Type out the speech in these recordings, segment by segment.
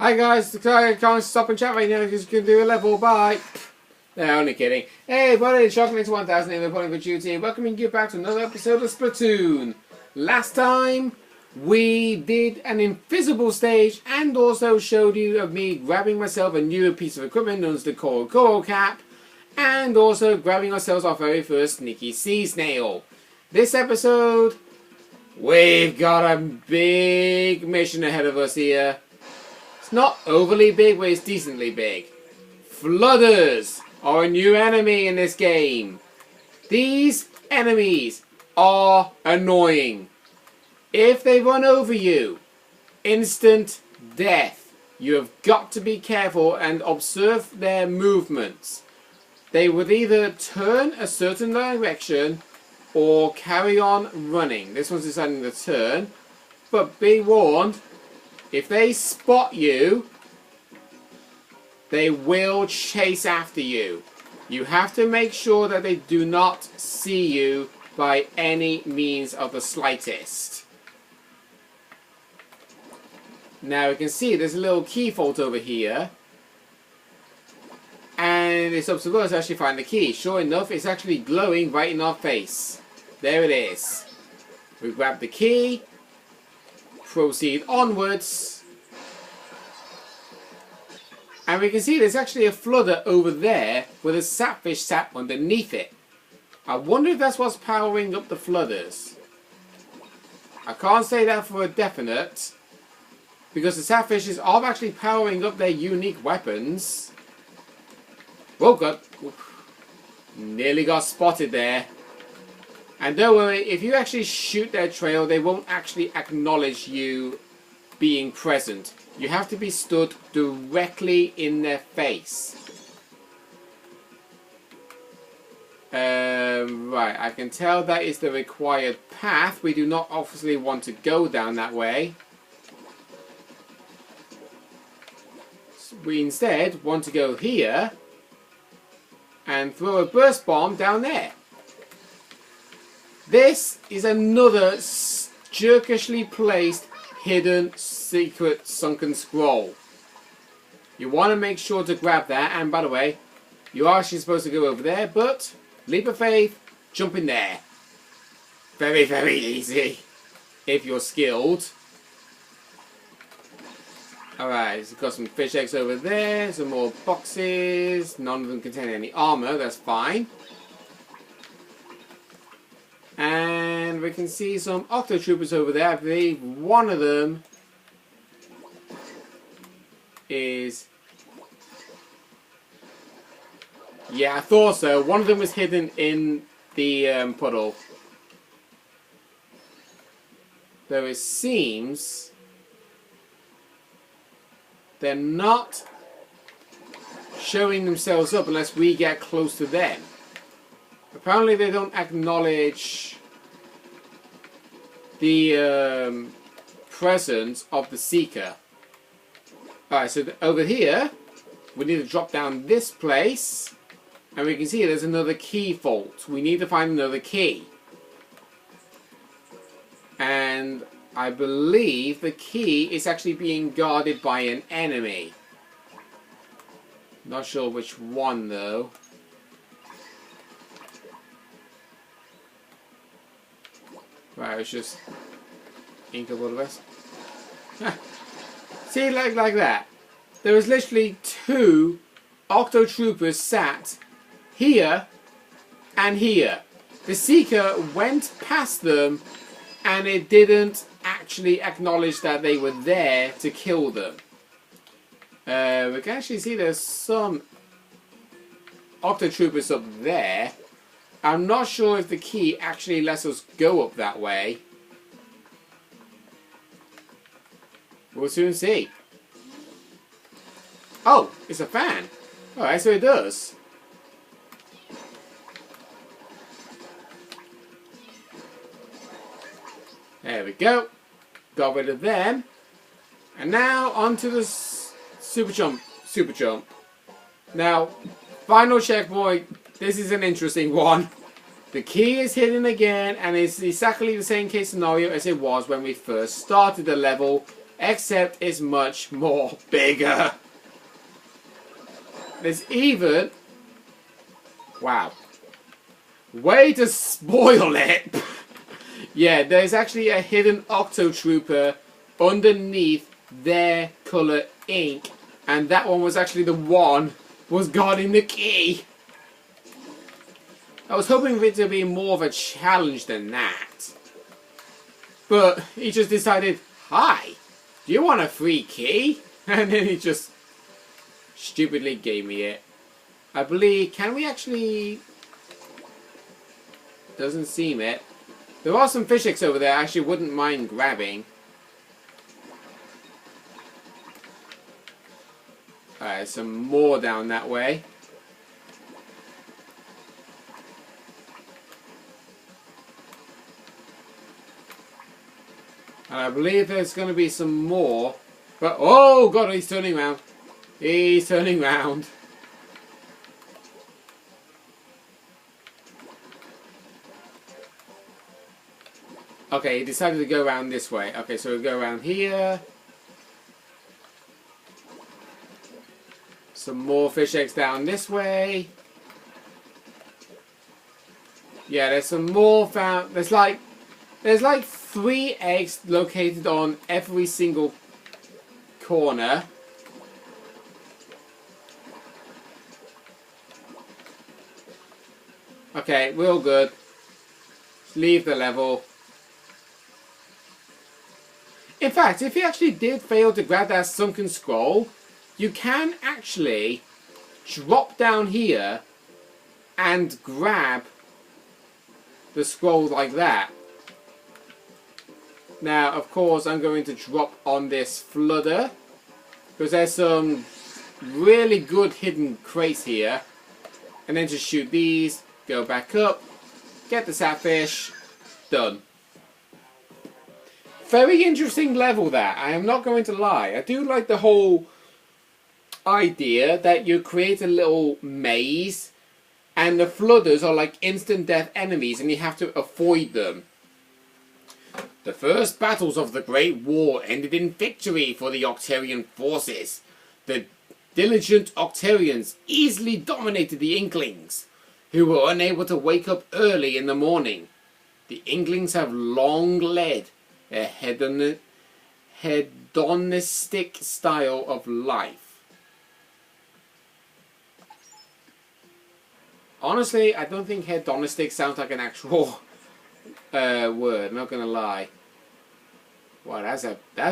Hi guys, I can't stop and chat right now because you can do a level. Bye. No, only kidding. Hey buddy, Chocolate 1000 in the Pulling for Duty. Welcoming you back to another episode of Splatoon. Last time we did an invisible stage and also showed you of me grabbing myself a new piece of equipment known as the Coral Cap, and also grabbing ourselves our very first sneaky sea snail. This episode, we've got a big mission ahead of us here. It's not overly big, but it's decently big. Flooders are a new enemy in this game. These enemies are annoying. If they run over you, instant death. You have got to be careful and observe their movements. They would either turn a certain direction or carry on running. This one's deciding to turn, but be warned, if they spot you, they will chase after you. You have to make sure that they do not see you by any means of the slightest. Now you can see there's a little key fault over here. And it's up to us to actually find the key. Sure enough, it's actually glowing right in our face. There it is. We grab the key. Proceed onwards. And we can see there's actually a flooder over there with a sapfish sat underneath it. I wonder if that's what's powering up the flooders. I can't say that for a definite, because the sapfishes are actually powering up their unique weapons. Oh god. Nearly got spotted there. And don't worry, if you actually shoot their trail, they won't actually acknowledge you being present. You have to be stood directly in their face. Right, I can tell that is the required path. We do not obviously want to go down that way. We instead want to go here and throw a burst bomb down there. This is another jerkishly placed hidden secret sunken scroll. You want to make sure to grab that, and by the way, you are actually supposed to go over there, but leap of faith, jump in there. Very, very easy if you're skilled. Alright, so we've got some fish eggs over there, some more boxes. None of them contain any armor, that's fine. And we can see some Octotroopers over there. I believe one of them is... Yeah, I thought so. One of them was hidden in the puddle. Though it seems they're not showing themselves up unless we get close to them. Apparently they don't acknowledge the presence of the Seeker. Alright, so over here we need to drop down this place, and we can see there's another key fault. We need to find another key. And I believe the key is actually being guarded by an enemy. Not sure which one though. Right, it's just ink up all the rest. See, like that. There was literally two Octotroopers sat here and here. The Seeker went past them and it didn't actually acknowledge that they were there to kill them. We can actually see there's some Octotroopers up there. I'm not sure if the key actually lets us go up that way. We'll soon see. Oh, it's a fan. Alright, so it does. There we go. Got rid of them. And now onto the super jump. Super jump. Now, final checkpoint. This is an interesting one. The key is hidden again, and it's exactly the same case scenario as it was when we first started the level except it's much more bigger. There's even... Wow. Way to spoil it! Yeah, there's actually a hidden Octotrooper underneath their colour ink, and that one was actually the one was guarding the key. I was hoping for it to be more of a challenge than that. But he just decided, hi, do you want a free key? And then he just stupidly gave me it. I believe, can we actually... Doesn't seem it. There are some fish eggs over there I actually wouldn't mind grabbing. Alright, some more down that way. And I believe there's going to be some more. But, oh god, he's turning around. He's turning round. Okay, he decided to go around this way. Okay, so we'll go around here. Some more fish eggs down this way. Yeah, there's some more found. There's like 3 eggs located on every single corner. Okay, we're all good. Leave the level. In fact, if you actually did fail to grab that sunken scroll, you can actually drop down here and grab the scroll like that. Now, of course, I'm going to drop on this flooder because there's some really good hidden crates here. And then just shoot these, go back up, get the sapfish, done. Very interesting level that, I am not going to lie. I do like the whole idea that you create a little maze and the flooders are like instant death enemies and you have to avoid them. The first battles of the Great War ended in victory for the Octarian forces. The diligent Octarians easily dominated the Inklings, who were unable to wake up early in the morning. The Inklings have long led a hedonistic style of life. Honestly, I don't think hedonistic sounds like an actual word, I'm not gonna lie. Wow, that's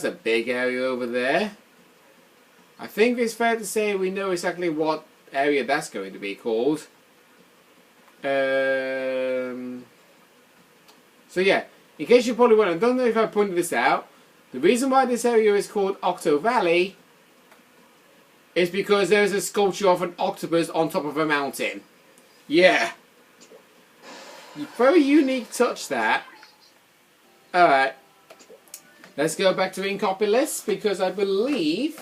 a big area over there. I think it's fair to say we know exactly what area that's going to be called. So yeah, in case you probably wondering, I don't know if I pointed this out, the reason why this area is called Octo Valley is because there's a sculpture of an octopus on top of a mountain. Yeah. Very unique touch, that. Alright. Let's go back to Inkopolis because I believe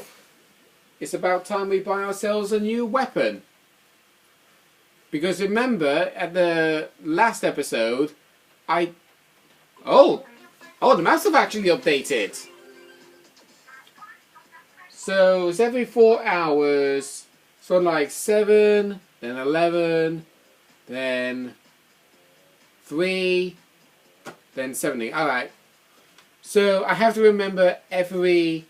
it's about time we buy ourselves a new weapon. Because remember, at the last episode, Oh, the maps have actually updated. So it's every 4 hours. So like 7, then 11, then 3, then 17. Alright. So I have to remember every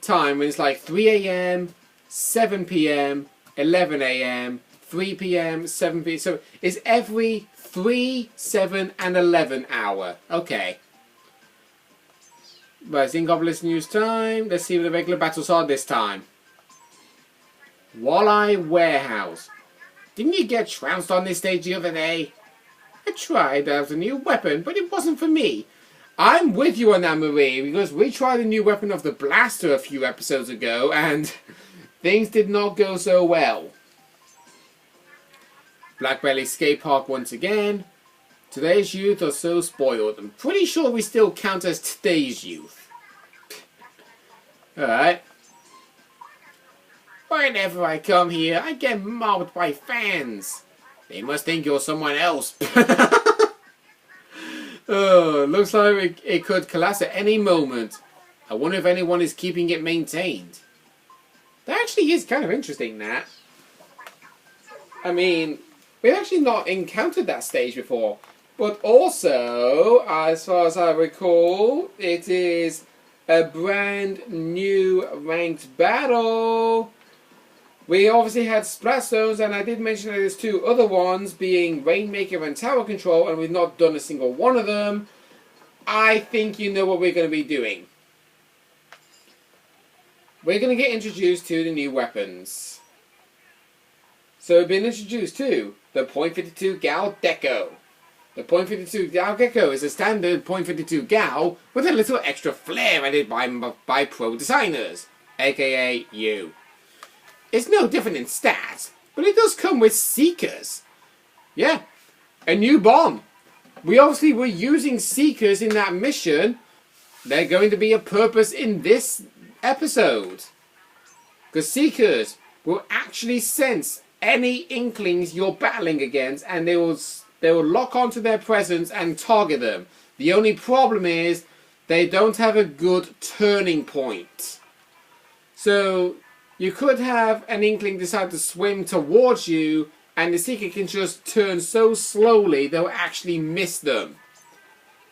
time when it's like 3 AM, 7 PM, 11 AM, 3 PM, 7 PM. So it's every 3, 7, and 11 hour. Okay. Right, it's Inkopolis news time. Let's see what the regular battles are this time. Walleye Warehouse. Didn't you get trounced on this stage the other day? I tried out a new weapon, but it wasn't for me. I'm with you on that, Marie, because we tried a new weapon of the blaster a few episodes ago, and things did not go so well. Blackbelly Skate Park once again. Today's youth are so spoiled. I'm pretty sure we still count as today's youth. Alright. Whenever I come here, I get mobbed by fans. They must think you're someone else. Oh, looks like it could collapse at any moment. I wonder if anyone is keeping it maintained. That actually is kind of interesting, Nat. I mean, we've actually not encountered that stage before. But also, as far as I recall, it is a brand new ranked battle. We obviously had Splat Stones, and I did mention that there's 2 other ones, being Rainmaker and Tower Control, and we've not done a single one of them. I think you know what we're going to be doing. We're going to get introduced to the new weapons. So we've been introduced to the .52 Gal Deco. The .52 Gal Gecko is a standard .52 Gal with a little extra flair added by pro designers, aka you. It's no different in stats, but it does come with Seekers. Yeah, a new bomb. We obviously were using Seekers in that mission. They're going to be a purpose in this episode. Because Seekers will actually sense any inklings you're battling against, and they will lock onto their presence and target them. The only problem is they don't have a good turning point. So you could have an inkling decide to swim towards you, and the Seeker can just turn so slowly they'll actually miss them.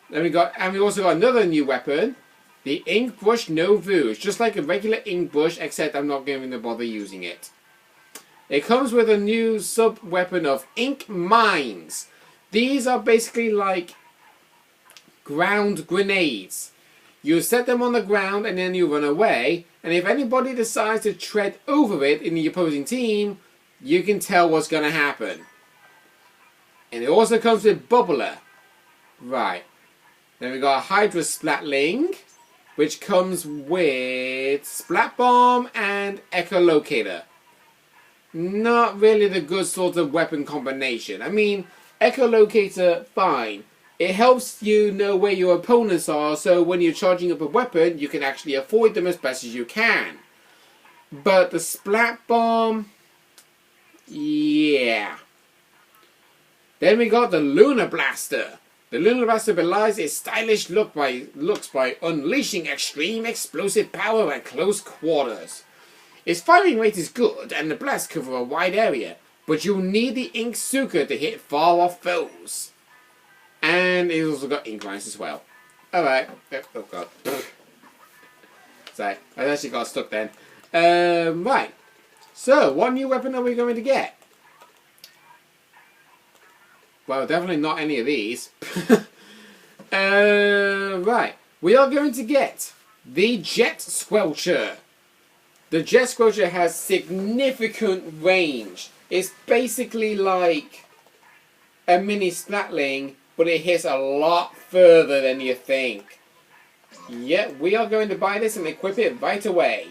Then we also got another new weapon, the Ink Brush No Vouge, just like a regular ink brush, except I'm not going to bother using it. It comes with a new sub-weapon of Ink Mines. These are basically like ground grenades. You set them on the ground and then you run away, and if anybody decides to tread over it in the opposing team, you can tell what's going to happen. And it also comes with Bubbler. Right. Then we got a Hydra Splatling, which comes with Splat Bomb and Echolocator. Not really the good sort of weapon combination. I mean, Echolocator, fine. It helps you know where your opponents are, so when you're charging up a weapon, you can actually avoid them as best as you can. But the Splat Bomb, yeah. Then we got the Lunar Blaster. The Lunar Blaster belies its stylish looks by unleashing extreme explosive power at close quarters. Its firing rate is good, and the blasts cover a wide area, but you'll need the Ink Suka to hit far-off foes. And it's also got Ink Lines as well. Alright. Oh god. Sorry, I actually got stuck then. Right. So, what new weapon are we going to get? Well, definitely not any of these. Right. We are going to get the Jet Squelcher. The Jet Squelcher has significant range. It's basically like a mini Splatling, but it hits a lot further than you think. Yeah, we are going to buy this and equip it right away.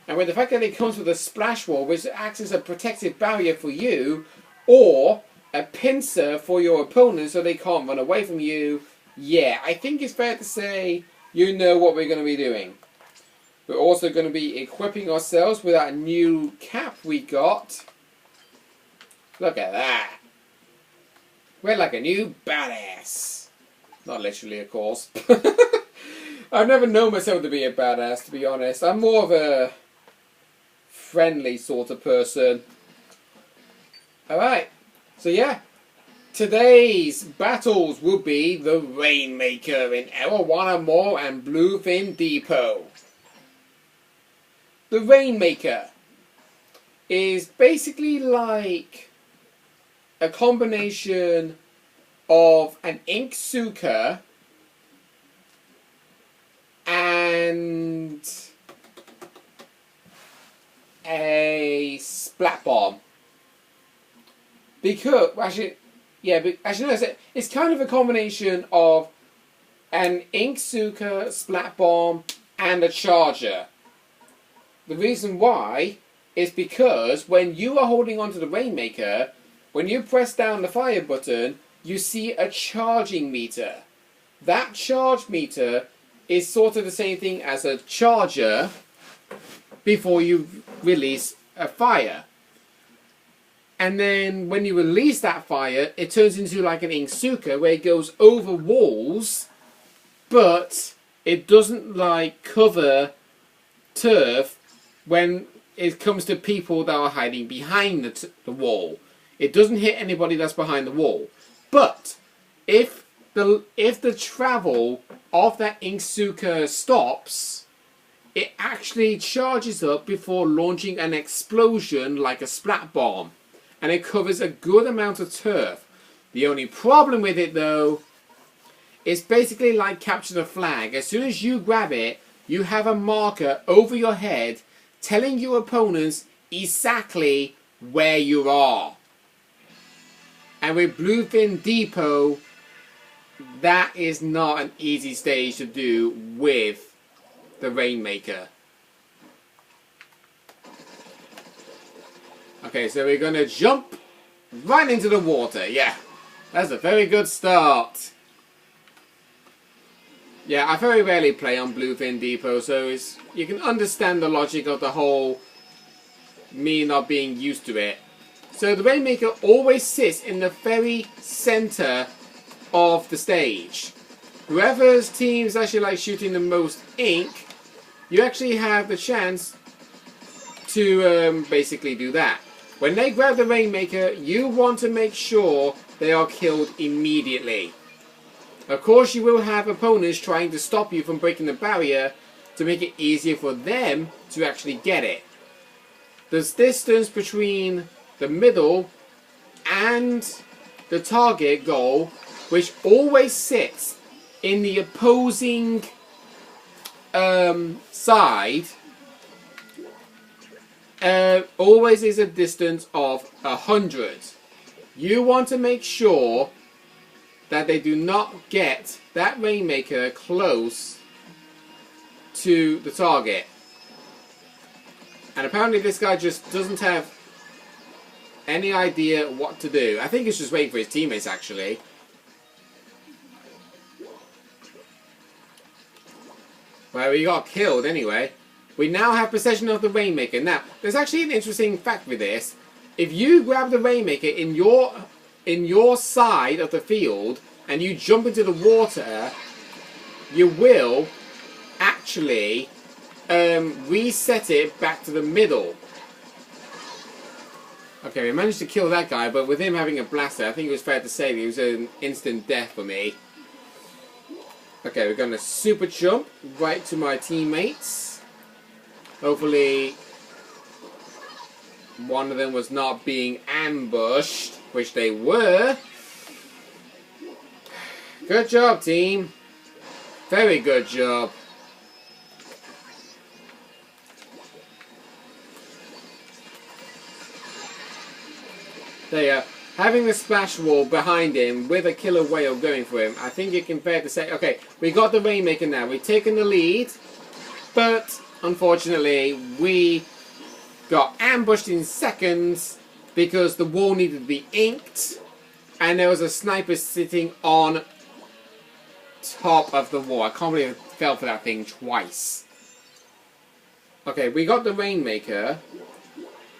And with the fact that it comes with a splash wall, which acts as a protective barrier for you, or a pincer for your opponent so they can't run away from you, yeah, I think it's fair to say you know what we're going to be doing. We're also going to be equipping ourselves with that new cap we got. Look at that. We're like a new badass. Not literally, of course. I've never known myself to be a badass, to be honest. I'm more of a friendly sort of person. Alright. So yeah. Today's battles will be the Rainmaker in Arowana Mall and Bluefin Depot. The Rainmaker is basically like a combination of an Ink Suka and a Splat Bomb. Because, actually, yeah, but actually no, it's kind of a combination of an Ink Suka, Splat Bomb, and a Charger. The reason why is because when you are holding onto the Rainmaker, when you press down the fire button, you see a charging meter. That charge meter is sort of the same thing as a charger before you release a fire. And then when you release that fire, it turns into like an Ink Suka where it goes over walls, but it doesn't like cover turf when it comes to people that are hiding behind the wall. It doesn't hit anybody that's behind the wall. But if the travel of that Inksuka stops, it actually charges up before launching an explosion like a splat bomb, and it covers a good amount of turf. The only problem with it though, it's basically like capture the flag. As soon as you grab it, you have a marker over your head telling your opponents exactly where you are. And with Bluefin Depot, that is not an easy stage to do with the Rainmaker. Okay, so we're going to jump right into the water. Yeah, that's a very good start. Yeah, I very rarely play on Bluefin Depot, so you can understand the logic of the whole me not being used to it. So the Rainmaker always sits in the very center of the stage. Whoever's team is actually like shooting the most ink, you actually have the chance to basically do that. When they grab the Rainmaker, you want to make sure they are killed immediately. Of course, you will have opponents trying to stop you from breaking the barrier to make it easier for them to actually get it. The distance between the middle and the target goal, which always sits in the opposing side, always is a distance of 100. You want to make sure that they do not get that Rainmaker close to the target. And apparently this guy just doesn't have any idea what to do. I think he's just waiting for his teammates, actually. Well, he got killed anyway. We now have possession of the Rainmaker. Now, there's actually an interesting fact with this. If you grab the Rainmaker in your side of the field and you jump into the water, you will actually reset it back to the middle. Okay, we managed to kill that guy, but with him having a blaster, I think it was fair to say that he was an instant death for me. Okay, we're going to super jump right to my teammates. Hopefully one of them was not being ambushed, which they were. Good job, team. Very good job. There you are. Having the splash wall behind him with a killer whale going for him, I think it can fair to say, okay, we got the Rainmaker now. We've taken the lead, but unfortunately we got ambushed in seconds because the wall needed to be inked and there was a sniper sitting on top of the wall. I can't believe I fell for that thing twice. Okay, we got the Rainmaker.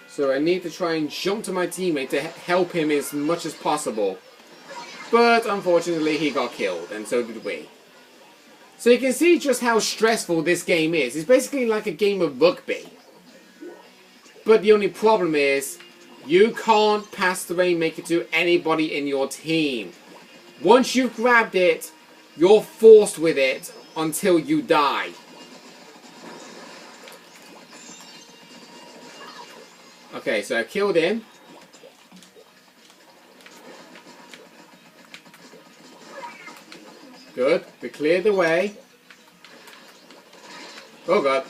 So I need to try and jump to my teammate to help him as much as possible. But unfortunately he got killed, and so did we. So you can see just how stressful this game is. It's basically like a game of rugby. But the only problem is, you can't pass the Rainmaker to anybody in your team. Once you've grabbed it, you're forced with it until you die. Okay, so I killed him. Good. We cleared the way. Oh god.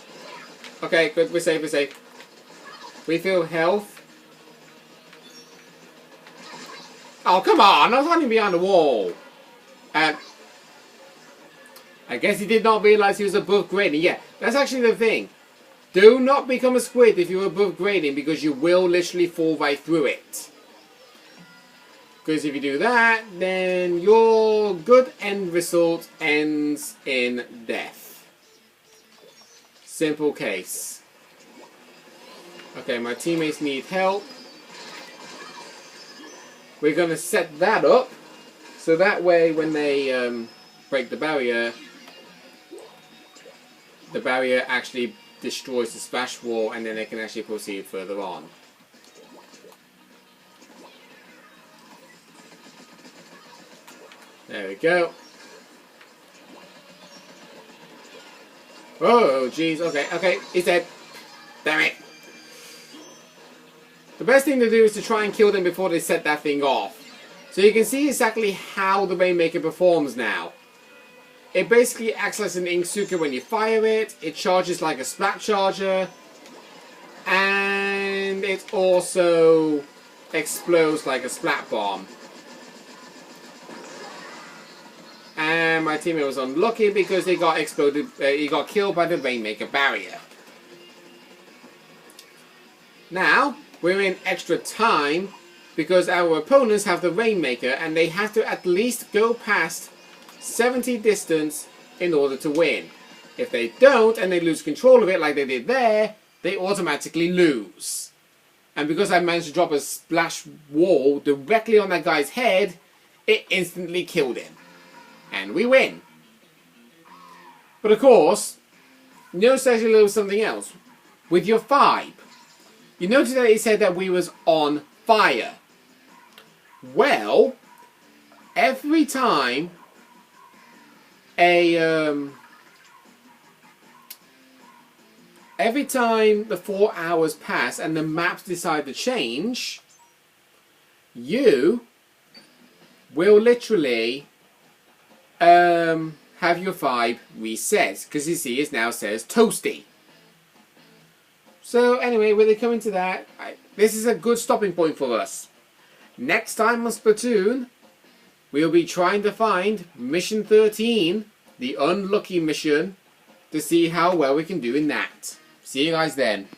Okay, good. We're safe, we're safe. Refill health. Oh, come on! I was hiding behind the wall. And I guess he did not realize he was above grading. Yeah, that's actually the thing. Do not become a squid if you're above grading, because you will literally fall right through it. Because if you do that, then your good end result ends in death. Simple case. Okay, my teammates need help. We're going to set that up, so that way when they break the barrier, the barrier actually destroys the splash wall, and then they can actually proceed further on. There we go. Oh, jeez. Okay, he's dead. Damn it. The best thing to do is to try and kill them before they set that thing off. So you can see exactly how the Rainmaker performs now. It basically acts like an Inksuka when you fire it. It charges like a Splat Charger. And it also explodes like a Splat Bomb. And my teammate was unlucky because he got exploded. He got killed by the Rainmaker barrier. Now we're in extra time because our opponents have the Rainmaker and they have to at least go past 70 distance in order to win. If they don't and they lose control of it like they did there, they automatically lose. And because I managed to drop a splash wall directly on that guy's head, it instantly killed him. And we win. But of course, notice actually a little something else. With your 5, you notice that it said that we was on fire. Well, every time the 4 hours pass and the maps decide to change, you will literally have your 5 reset, because you see it now says toasty. So anyway, when they come into that, this is a good stopping point for us. Next time on Splatoon, we'll be trying to find Mission 13, the unlucky mission, to see how well we can do in that. See you guys then.